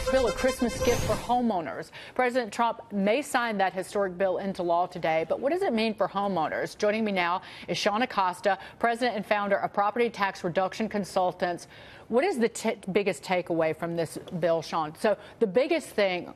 tax bill a Christmas gift for homeowners. President Trump may sign that historic bill into law today, but what does it mean for homeowners? Joining me now is Sean Acosta, president and founder of Property Tax Reduction Consultants. What is the biggest takeaway from this bill, Sean? So the biggest thing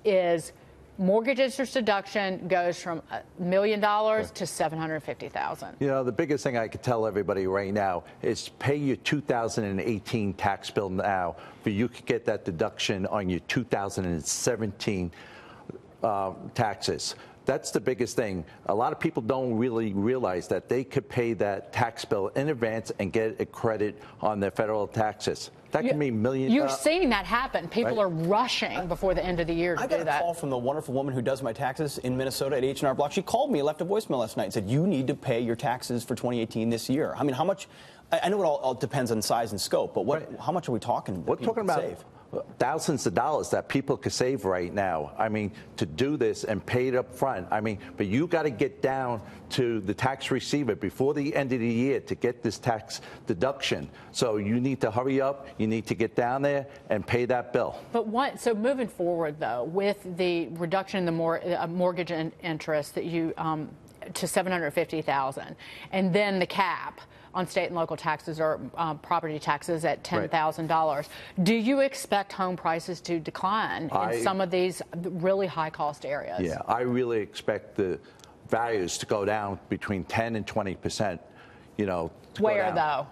is mortgage interest deduction goes from $1 million to $750,000. You know, the biggest thing I could tell everybody right now is pay your 2018 tax bill now, but you could get that deduction on your 2017 taxes. That's the biggest thing. A lot of people don't really realize that they could pay that tax bill in advance and get a credit on their federal taxes. That can mean millions. You're seeing that happen. People are rushing before the end of the year to do that. I got a call from the wonderful woman who does my taxes in Minnesota at H&R Block. She called me, left a voicemail last night and said, you need to pay your taxes for 2018 this year. I mean, how much? I know it all depends on size and scope, but how much are we talking? We're talking about save? Thousands of dollars that people could save right now. I mean, to do this and pay it up front. I mean, but you got to get down to the tax receiver before the end of the year to get this tax deduction. So you need to hurry up. You need to get down there and pay that bill. But so moving forward, though, with the reduction in the mortgage interest that you to $750,000, and then the cap on state and local taxes or property taxes at $10,000. Right. Do you expect home prices to decline in some of these really high-cost areas? Yeah, I really expect the values to go down between 10 and 20%. You know, where though?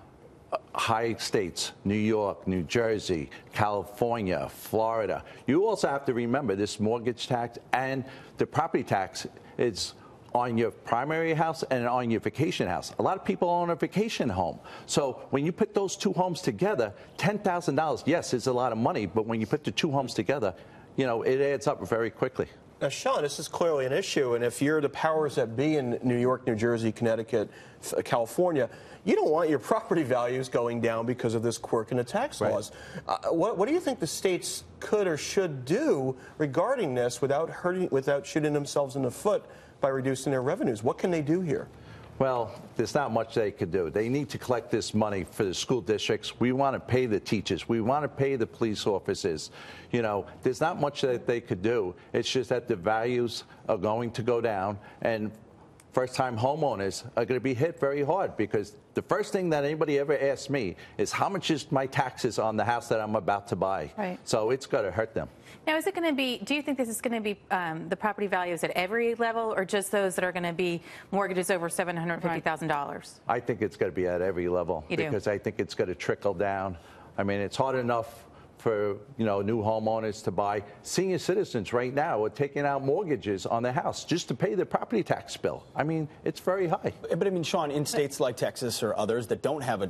High states, New York, New Jersey, California, Florida. You also have to remember this mortgage tax and the property tax is on your primary house and on your vacation house. A lot of people own a vacation home. So when you put those two homes together, $10,000, yes, is a lot of money, but when you put the two homes together, you know, it adds up very quickly. Now, Sean, this is clearly an issue, and if you're the powers that be in New York, New Jersey, Connecticut, California, you don't want your property values going down because of this quirk in the tax laws. What do you think the states could or should do regarding this without shooting themselves in the foot by reducing their revenues? What can they do here? Well, there's not much they could do. They need to collect this money for the school districts. We want to pay the teachers. We want to pay the police officers. You know, there's not much that they could do. It's just that the values are going to go down, and first-time homeowners are going to be hit very hard because the first thing that anybody ever asks me is how much is my taxes on the house that I'm about to buy. Right. So it's going to hurt them. Now, is it going to be, do you think this is going to be the property values at every level or just those that are going to be mortgages over $750,000? I think it's going to be at every level because I think it's going to trickle down. I mean, it's hard enough for, you know, new homeowners to buy. Senior citizens right now are taking out mortgages on their house just to pay their property tax bill. I mean, it's very high. But I mean, Sean, in states like Texas or others that don't have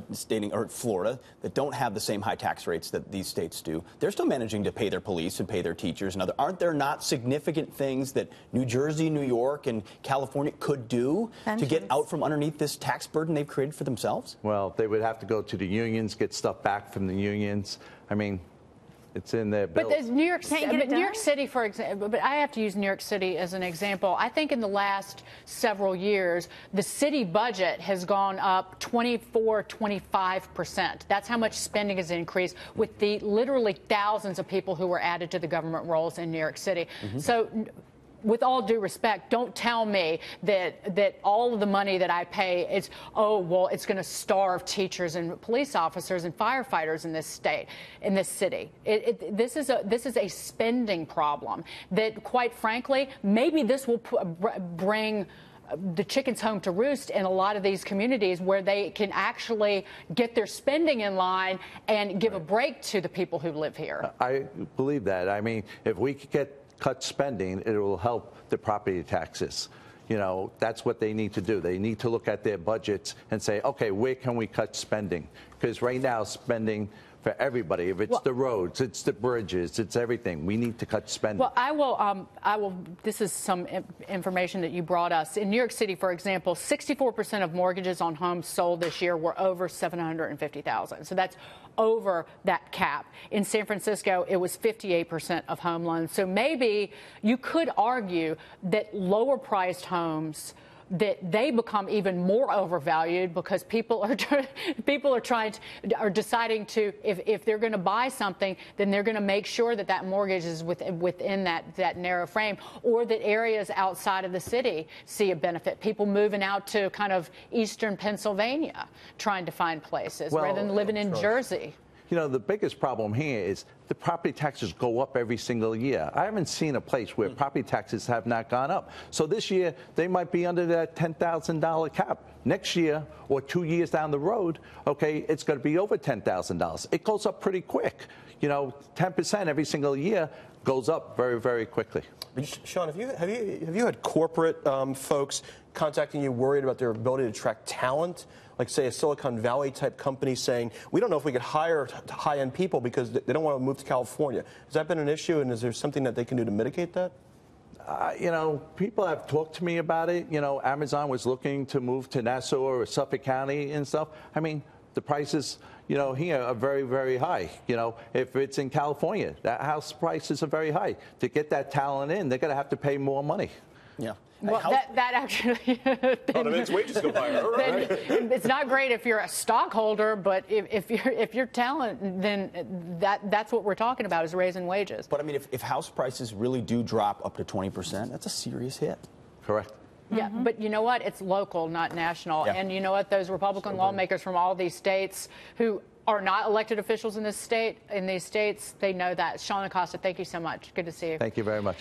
or Florida, that don't have the same high tax rates that these states do, they're still managing to pay their police and pay their teachers and other. Aren't there not significant things that New Jersey, New York, and California could do to get out from underneath this tax burden they've created for themselves? Well, they would have to go to the unions, get stuff back from the unions. I mean, it's in their bill. But there's New York City, for example, but I have to use New York City as an example. I think in the last several years, the city budget has gone up 25%. That's how much spending has increased with the literally thousands of people who were added to the government rolls in New York City. So with all due respect, don't tell me that all of the money that I pay is, oh, well, it's going to starve teachers and police officers and firefighters in this state, in this city. This is a spending problem that, quite frankly, maybe this will bring the chickens home to roost in a lot of these communities where they can actually get their spending in line and give a break to the people who live here. I believe that. I mean, if we could cut spending, it will help the property taxes. You know, that's what they need to do. They need to look at their budgets and say, okay, where can we cut spending? Because right now, spending for everybody, if it's the roads, it's the bridges, it's everything, we need to cut spending. Well, I will, this is some information that you brought us. In New York City, for example, 64% of mortgages on homes sold this year were over $750,000. So that's over that cap. In San Francisco, it was 58% of home loans. So maybe you could argue that lower priced homes that they become even more overvalued because people are deciding to, if they're going to buy something, then they're going to make sure that that mortgage is within that narrow frame, or that areas outside of the city see a benefit. People moving out to kind of eastern Pennsylvania trying to find places rather than living in Jersey. You know, the biggest problem here is the property taxes go up every single year. I haven't seen a place where property taxes have not gone up. So this year, they might be under that $10,000 cap. Next year, or 2 years down the road, okay, it's going to be over $10,000. It goes up pretty quick. You know, 10% every single year goes up very, very quickly. Sean, have you had corporate folks contacting you worried about their ability to attract talent? Like, say, a Silicon Valley type company saying, we don't know if we could hire high-end people because they don't want to move to California. Has that been an issue, and is there something that they can do to mitigate that? You know, people have talked to me about it. You know, Amazon was looking to move to Nassau or Suffolk County and stuff. I mean, the prices, you know, here are very, very high. You know, if it's in California, that house prices are very high. To get that talent in, they're going to have to pay more money. Yeah. Well, that actually, that makes wages go higher. Right. It's not great if you're a stockholder, but if you're talent, then that's what we're talking about, is raising wages. But I mean, if house prices really do drop up to 20%, that's a serious hit. Correct. Yeah, but you know what? It's local, not national. Yeah. And you know what? Those Republican lawmakers from all these states who are not elected officials in these states, they know that. Sean Acosta, thank you so much. Good to see you. Thank you very much.